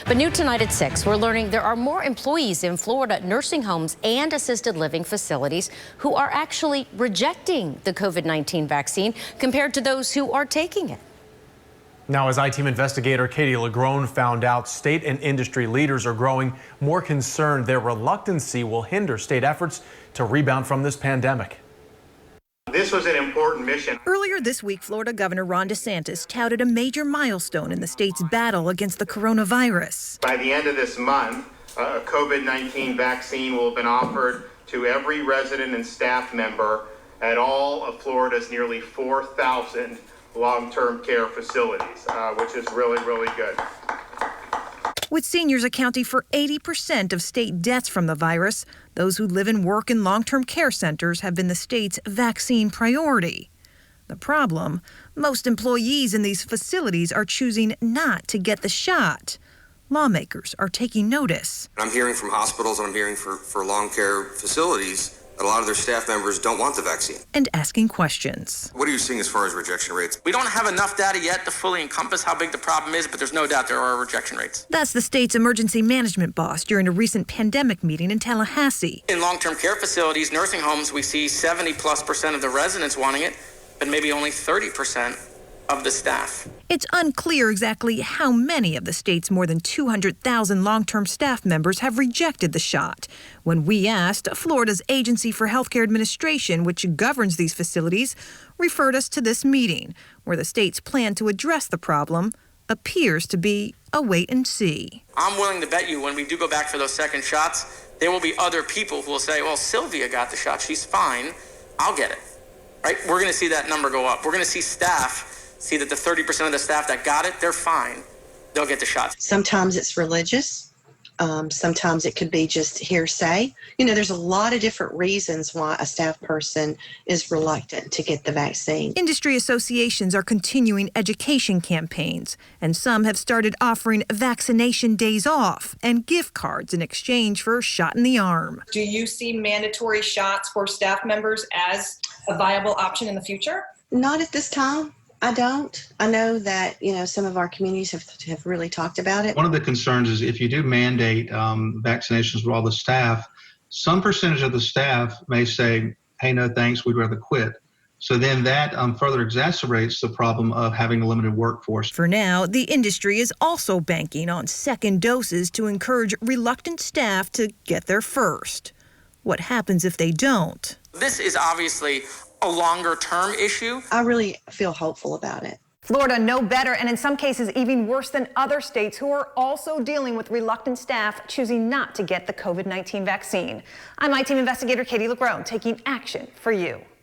But new tonight at 6, we're learning there are more employees in Florida nursing homes and assisted living facilities who are actually rejecting the COVID-19 vaccine compared to those who are taking it. Now, as I-Team investigator Katie LaGrone found out, state and industry leaders are growing more concerned their reluctancy will hinder state efforts to rebound from this pandemic. This was an important mission. Earlier this week, Florida Governor Ron DeSantis touted a major milestone in the state's battle against the coronavirus. By the end of this month, a COVID-19 vaccine will have been offered to every resident and staff member at all of Florida's nearly 4,000 long-term care facilities, which is really, really good. With seniors accounting for 80% of state deaths from the virus, those who live and work in long-term care centers have been the state's vaccine priority. The problem, most employees in these facilities are choosing not to get the shot. Lawmakers are taking notice. I'm hearing from hospitals and I'm hearing for long care facilities that a lot of their staff members don't want the vaccine. And asking questions. What are you seeing as far as rejection rates? We don't have enough data yet to fully encompass how big the problem is, but there's no doubt there are rejection rates. That's the state's emergency management boss during a recent pandemic meeting in Tallahassee. In long-term care facilities, nursing homes, we see 70+% of the residents wanting it, but maybe only 30% of the staff. It's unclear exactly how many of the state's more than 200,000 long-term staff members have rejected the shot. When we asked, Florida's Agency for Healthcare Administration, which governs these facilities, referred us to this meeting, where the state's plan to address the problem appears to be a wait and see. I'm willing to bet you when we do go back for those second shots, there will be other people who will say, well, Sylvia got the shot, she's fine, I'll get it. Right? We're going to see that number go up. We're going to see staff see that the 30% of the staff that got it, they're fine. They'll get the shot. Sometimes it's religious. Sometimes it could be just hearsay. You know, there's a lot of different reasons why a staff person is reluctant to get the vaccine. Industry associations are continuing education campaigns, and some have started offering vaccination days off and gift cards in exchange for a shot in the arm. Do you see mandatory shots for staff members as a viable option in the future? Not at this time. I don't. I know that, some of our communities have really talked about it. One of the concerns is if you do mandate vaccinations for all the staff, some percentage of the staff may say, hey, no thanks, we'd rather quit. So then that further exacerbates the problem of having a limited workforce. For now, the industry is also banking on second doses to encourage reluctant staff to get there first. What happens if they don't? This is obviously a longer-term issue. I really feel hopeful about it. Florida no better, and in some cases even worse than other states who are also dealing with reluctant staff choosing not to get the COVID-19 vaccine. I'm I-Team investigator Katie LaGrone, taking action for you.